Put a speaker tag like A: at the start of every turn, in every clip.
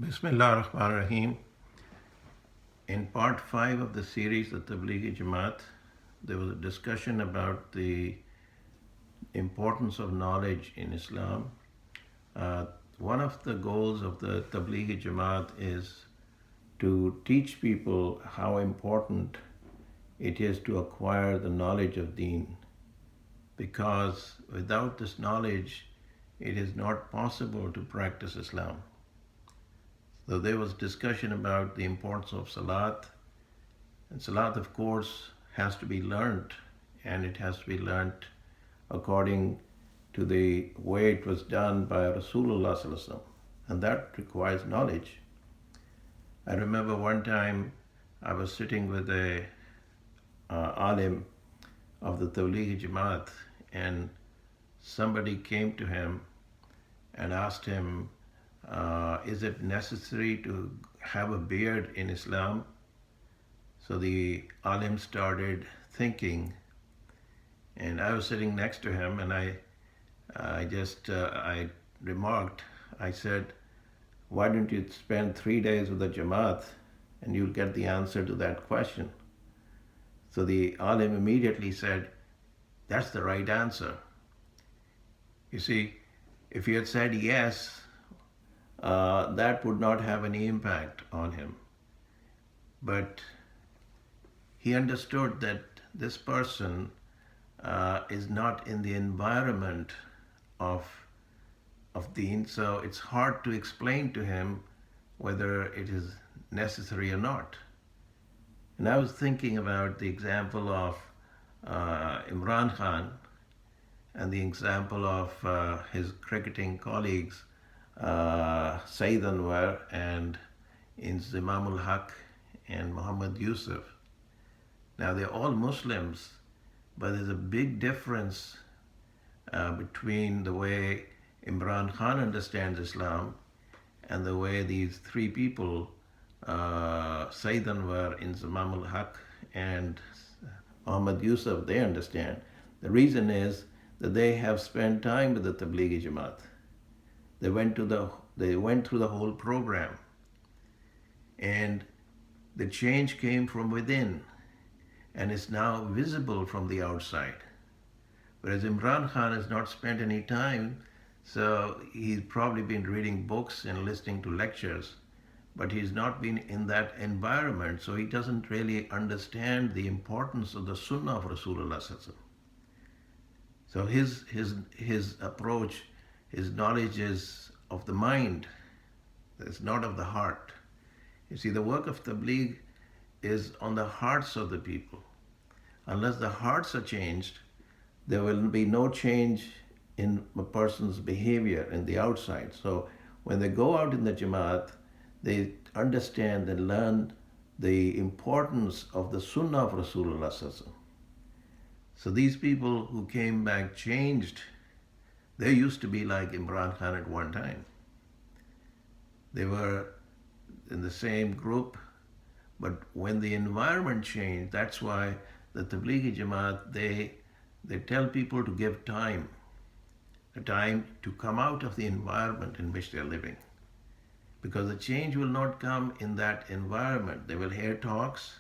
A: Bismillah ar-Rahman ar-Rahim. In part 5 of the series, the Tablighi Jamaat, there was a discussion about the importance of knowledge in Islam. Uh, One of the goals of the Tablighi Jamaat is to teach people how important it is to acquire the knowledge of Deen, because without this knowledge, it is not possible to practice Islam. So there was discussion about the importance of Salat. And Salat, of course, has to be learnt, and it has to be learnt according to the way it was done by Rasulullah Sallallahu Alaihi Wasallam. And that requires knowledge. I remember one time I was sitting with a alim of the Tablighi Jamaat, and somebody came to him and asked him, is it necessary to have a beard in Islam? So the alim started thinking, and I was sitting next to him, and I remarked, I said, why don't you spend 3 days with the Jamaat and you'll get the answer to that question? So the alim immediately said, that's the right answer. You see, if he had said yes, that would not have any impact on him. But he understood that this person is not in the environment of Deen, so it's hard to explain to him whether it is necessary or not. And I was thinking about the example of Imran Khan and the example of his cricketing colleagues, Saeed Anwar and Inzimam ul Haq and Muhammad Yusuf. Now they're all Muslims, but there's a big difference between the way Imran Khan understands Islam and the way these three people, Saeed Anwar, Inzimam ul Haq, and Muhammad Yusuf, they understand. The reason is that they have spent time with the Tablighi Jamaat. They went through the whole program, and the change came from within and is now visible from the outside. Whereas Imran Khan has not spent any time, so he's probably been reading books and listening to lectures, but he's not been in that environment, so he doesn't really understand the importance of the Sunnah of Rasulullah Sallallahu Alaihi Wasallam. So his approach, his knowledge is of the mind, it's not of the heart. You see, the work of Tabligh is on the hearts of the people. Unless the hearts are changed, there will be no change in a person's behavior in the outside. So when they go out in the Jamaat, they understand and learn the importance of the Sunnah of Rasulullah Sallallahu Alaihi Wasallam. So these people who came back changed. They used to be like Imran Khan at one time. They were in the same group, but when the environment changed, that's why the Tablighi Jamaat, they tell people to give time, a time to come out of the environment in which they're living. Because the change will not come in that environment. They will hear talks,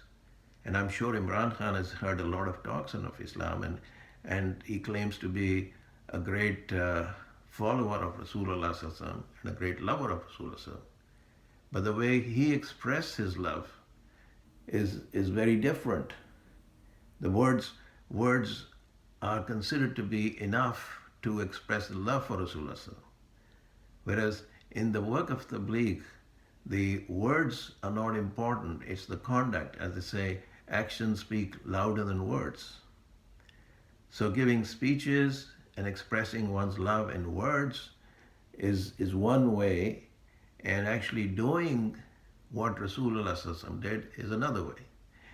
A: and I'm sure Imran Khan has heard a lot of talks on of Islam, and he claims to be a great follower of Rasulullah Sallallahu Alaihi Wasallam and a great lover of Rasulullah Sallallahu Alaihi Wasallam. But the way he expressed his love is very different. The words are considered to be enough to express the love for Rasulullah Sallallahu Alaihi Wasallam. Whereas in the work of Tabligh, the words are not important. It's the conduct. As they say, actions speak louder than words. So giving speeches and expressing one's love in words is one way, and actually doing what Rasulullah Sallallahu Alaihi Wasallam did is another way.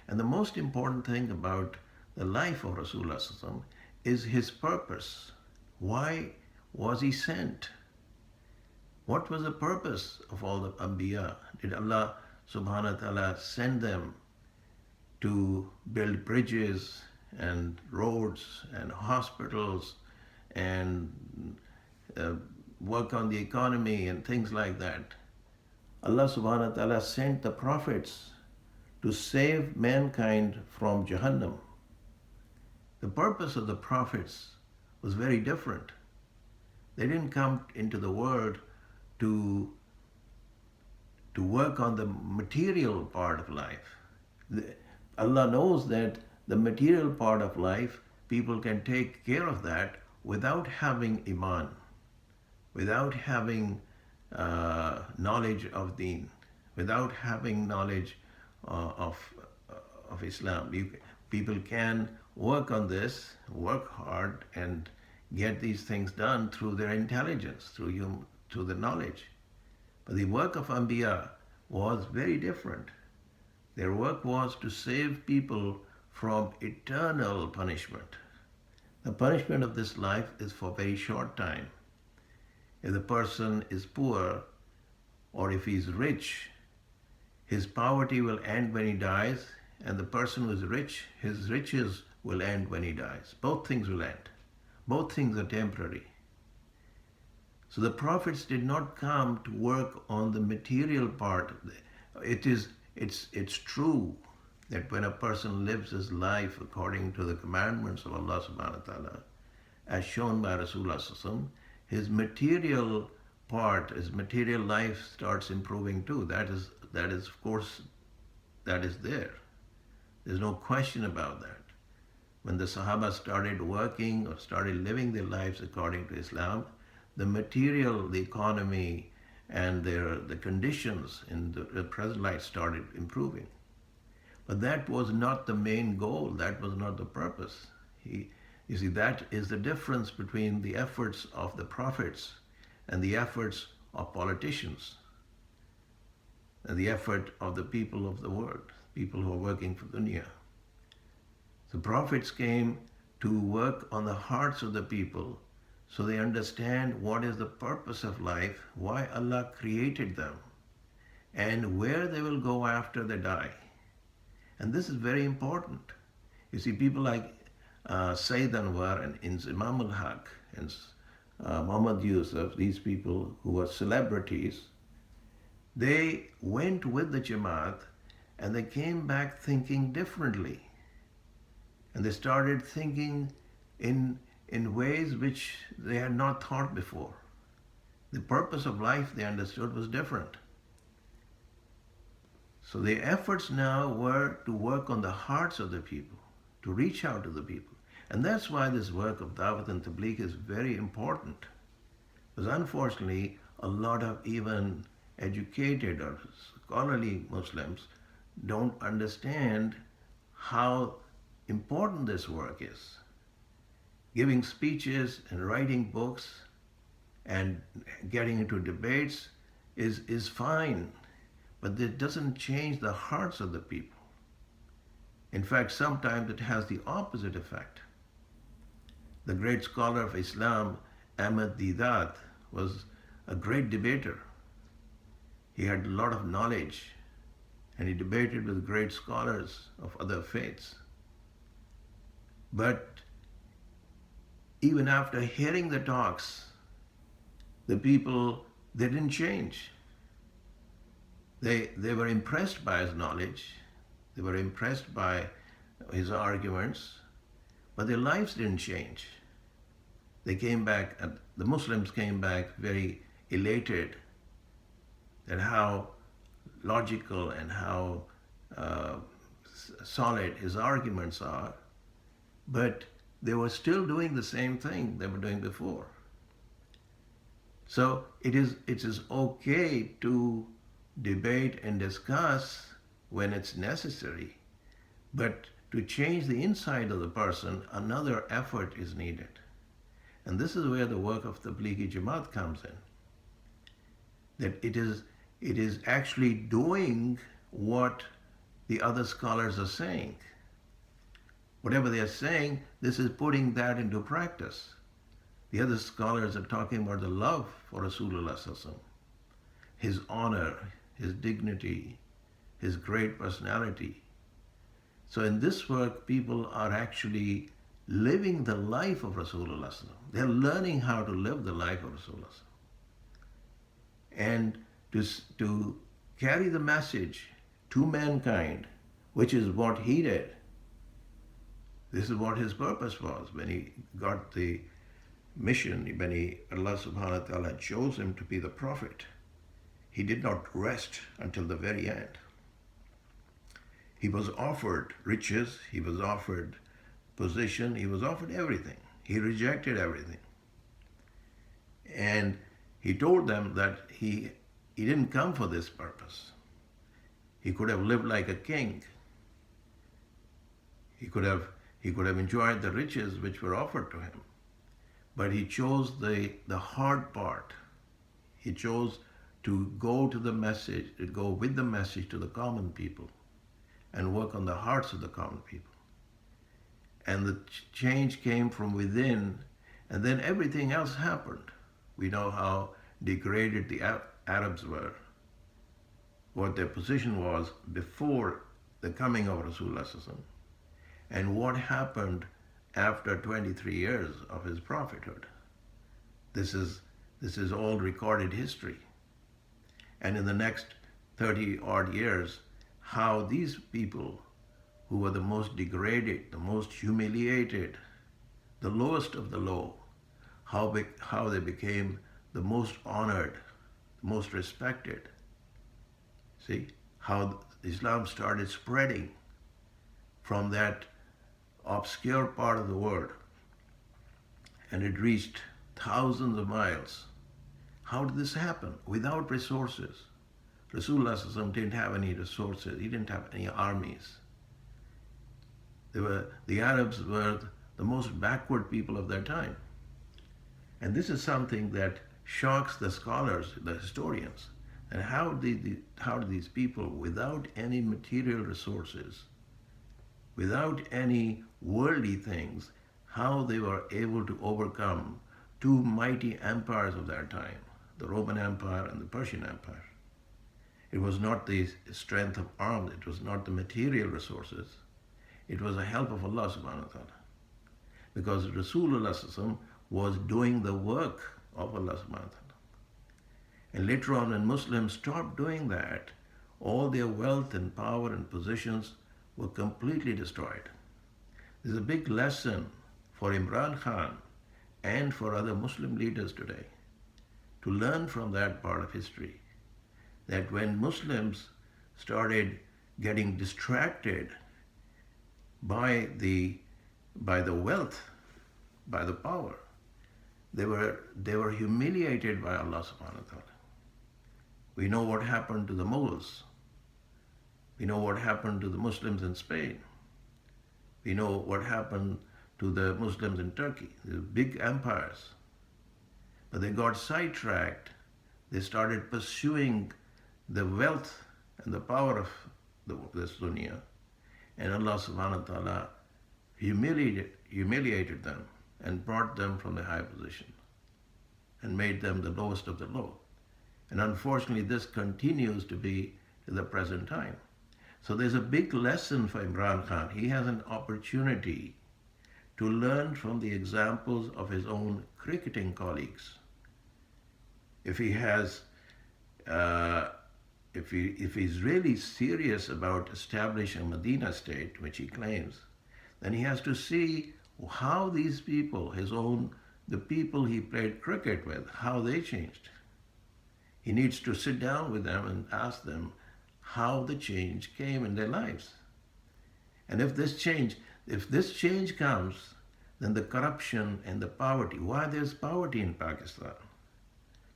A: And the most important thing about the life of Rasulullah Sallallahu Alaihi Wasallam is his purpose. Why was he sent? What was the purpose of all the Anbiya? Did Allah subhanahu wa ta'ala send them to build bridges and roads and hospitals and work on the economy and things like that? Allah subhanahu wa ta'ala sent the prophets to save mankind from Jahannam. The purpose of the prophets was very different. They didn't come into the world to work on the material part of life. Allah knows that the material part of life, people can take care of that without having iman, without having knowledge of deen, without having knowledge of Islam. People can work on this, work hard, and get these things done through their intelligence, through the knowledge. But the work of Anbiya was very different. Their work was to save people from eternal punishment. The punishment of this life is for a very short time. If the person is poor or if he is rich, his poverty will end when he dies, and the person who is rich, his riches will end when he dies. Both things will end. Both things are temporary. So the prophets did not come to work on the material part. It's true that when a person lives his life according to the commandments of Allah subhanahu wa ta'ala, as shown by Rasulullah sallallahu alaihi wasallam, his material part, his material life starts improving too. That is of course, that is there. There's no question about that. When the Sahaba started working or started living their lives according to Islam, the material, the economy, and the conditions in the present life started improving. But that was not the main goal. That was not the purpose. You see, that is the difference between the efforts of the prophets and the efforts of politicians and the effort of the people of the world, people who are working for dunya. The prophets came to work on the hearts of the people so they understand what is the purpose of life, why Allah created them, and where they will go after they die. And this is very important. You see, people like Sayyid Anwar and Imam al-Haq and Muhammad Yusuf, these people who were celebrities, they went with the Jamaat and they came back thinking differently. And they started thinking in ways which they had not thought before. The purpose of life, they understood, was different. So their efforts now were to work on the hearts of the people, to reach out to the people. And that's why this work of Dawat and Tabligh is very important. Because unfortunately, a lot of even educated or scholarly Muslims don't understand how important this work is. Giving speeches and writing books and getting into debates is fine, but it doesn't change the hearts of the people. In fact, sometimes it has the opposite effect. The great scholar of Islam, Ahmad Didat, was a great debater. He had a lot of knowledge and he debated with great scholars of other faiths. But even after hearing the talks, the people, they didn't change. They were impressed by his knowledge, they were impressed by his arguments, but their lives didn't change. They came back, the Muslims came back very elated at how logical and how solid his arguments are, but they were still doing the same thing they were doing before. So it is okay to debate and discuss when it's necessary, but to change the inside of the person, another effort is needed. And this is where the work of the Tablighi Jamaat comes in. That it is actually doing what the other scholars are saying. Whatever they are saying, this is putting that into practice. The other scholars are talking about the love for Rasulullah sallallahu alaihi wasallam, his honor, his dignity, his great personality. So in this work, people are actually living the life of Rasulullah sallallahu alaihi wasallam. They're learning how to live the life of Rasulullah sallallahu alaihi wasallam. And to carry the message to mankind, which is what he did. This is what his purpose was when he got the mission, when Allah subhanahu wa ta'ala chose him to be the prophet. He did not rest until the very end. He was offered riches, he was offered position, he was offered everything. He rejected everything. And he told them that he didn't come for this purpose. He could have lived like a king. He could have enjoyed the riches which were offered to him. But he chose the hard part. He chose to go to the message, to go with the message to the common people and work on the hearts of the common people. And the change came from within, and then everything else happened. We know how degraded the Arabs were, what their position was before the coming of Rasulullah, and what happened after 23 years of his prophethood. This is all recorded history. And in the next 30 odd years, how these people who were the most degraded, the most humiliated, the lowest of the low, how they became the most honored, the most respected. See, how Islam started spreading from that obscure part of the world, and it reached thousands of miles. How did this happen? Without resources. Rasulullah didn't have any resources. He didn't have any armies. The Arabs were the most backward people of their time. And this is something that shocks the scholars, the historians. And how did these people, without any material resources, without any worldly things, how they were able to overcome two mighty empires of their time, the Roman Empire and the Persian Empire. It was not the strength of arms, it was not the material resources, it was the help of Allah subhanahu wa ta'ala. Because Rasulullah was doing the work of Allah subhanahu wa ta'ala. And later on, when Muslims stopped doing that, all their wealth and power and positions were completely destroyed. There's a big lesson for Imran Khan and for other Muslim leaders today to learn from that part of history, that when Muslims started getting distracted by the wealth, by the power, they were humiliated by Allah subhanahu wa ta'ala. We know what happened to the Mughals. We know what happened to the Muslims in Spain. We know what happened to the Muslims in Turkey, the big empires. But they got sidetracked. They started pursuing the wealth and the power of this dunya. And Allah subhanahu wa ta'ala humiliated them and brought them from the high position and made them the lowest of the low. And unfortunately, this continues to be in the present time. So there's a big lesson for Imran Khan. He has an opportunity to learn from the examples of his own cricketing colleagues. If he has, if he's really serious about establishing a Medina state, which he claims, then he has to see how these people, the people he played cricket with, how they changed. He needs to sit down with them and ask them how the change came in their lives. And if this change comes, then the corruption and the poverty, why there's poverty in Pakistan?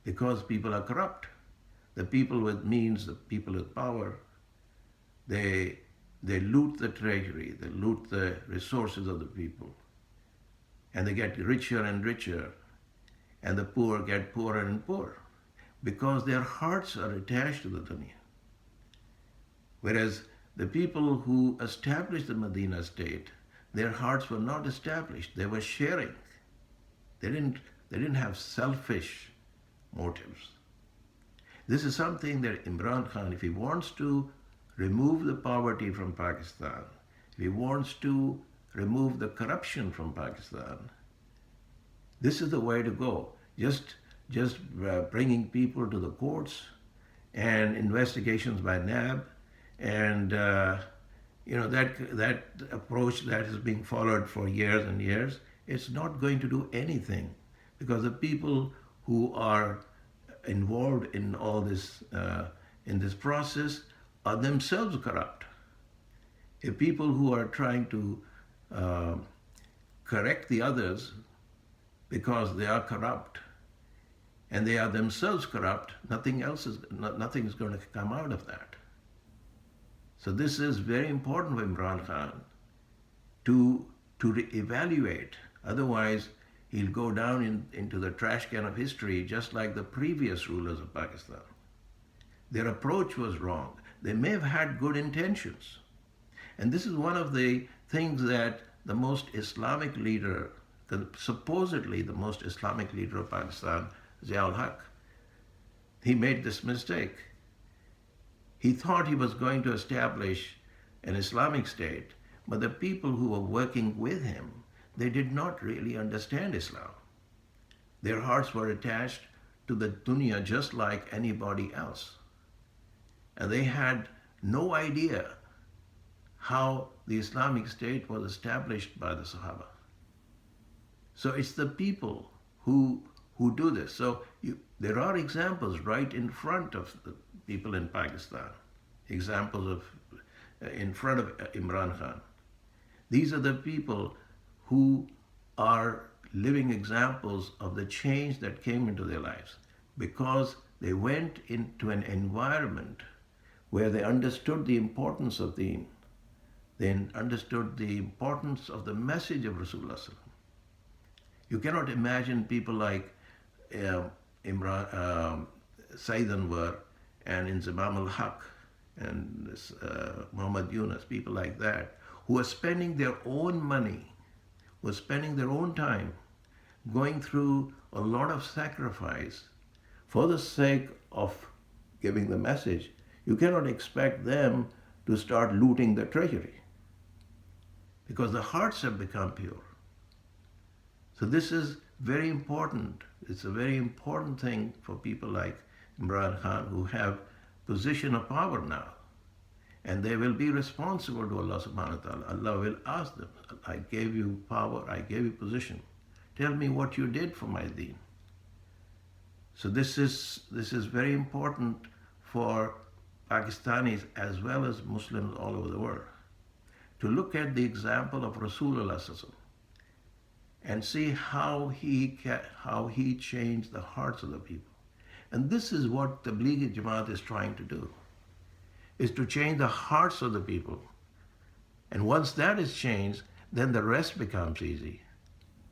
A: Because people are corrupt. The people with means, the people with power, they loot the treasury, they loot the resources of the people, and they get richer and richer, and the poor get poorer and poorer, because their hearts are attached to the dunya. Whereas the people who established the Medina state, their hearts were not established, they were sharing. They didn't have selfish motives. This is something that Imran Khan, if he wants to remove the poverty from Pakistan, if he wants to remove the corruption from Pakistan, this is the way to go. Just bringing people to the courts and investigations by NAB, and that approach that is being followed for years and years, it's not going to do anything, because the people who are involved in all this in this process are themselves corrupt. If people who are trying to uh, correct the others because they are corrupt and they are themselves corrupt, nothing is going to come out of that. So this is very important for Imran Khan to evaluate. Otherwise, he'll go down into the trash can of history, just like the previous rulers of Pakistan. Their approach was wrong. They may have had good intentions. And this is one of the things that the most Islamic leader, supposedly the most Islamic leader of Pakistan, Ziaul Haq, he made this mistake. He thought he was going to establish an Islamic state, but the people who were working with him, they did not really understand Islam. Their hearts were attached to the dunya just like anybody else. And they had no idea how the Islamic State was established by the Sahaba. So it's the people who do this. So there are examples right in front of the people in Pakistan, examples of in front of Imran Khan. These are the people who are living examples of the change that came into their lives because they went into an environment where they understood the importance of Deen. They understood the importance of the message of Rasulullah. You cannot imagine people like Imran, Sayyid Anwar and Inzimam al-Haq and Muhammad Yunus, people like that, who are spending their own money, who are spending their own time, going through a lot of sacrifice for the sake of giving the message. You cannot expect them to start looting the treasury because the hearts have become pure. So this is very important. It's a very important thing for people like Imran Khan who have position of power now. And they will be responsible to Allah subhanahu wa ta'ala. Allah will ask them, I gave you power, I gave you position. Tell me what you did for my deen. So this is very important for Pakistanis as well as Muslims all over the world to look at the example of Rasulullah and see how he changed the hearts of the people. And this is what Tablighi Jamaat is trying to do, is to change the hearts of the people. And once that is changed, then the rest becomes easy.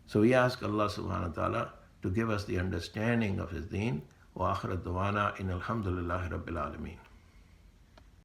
A: So we ask Allah subhanahu wa ta'ala to give us the understanding of His deen. Wa akhirat dawana in alhamdulillahi rabbil alameen.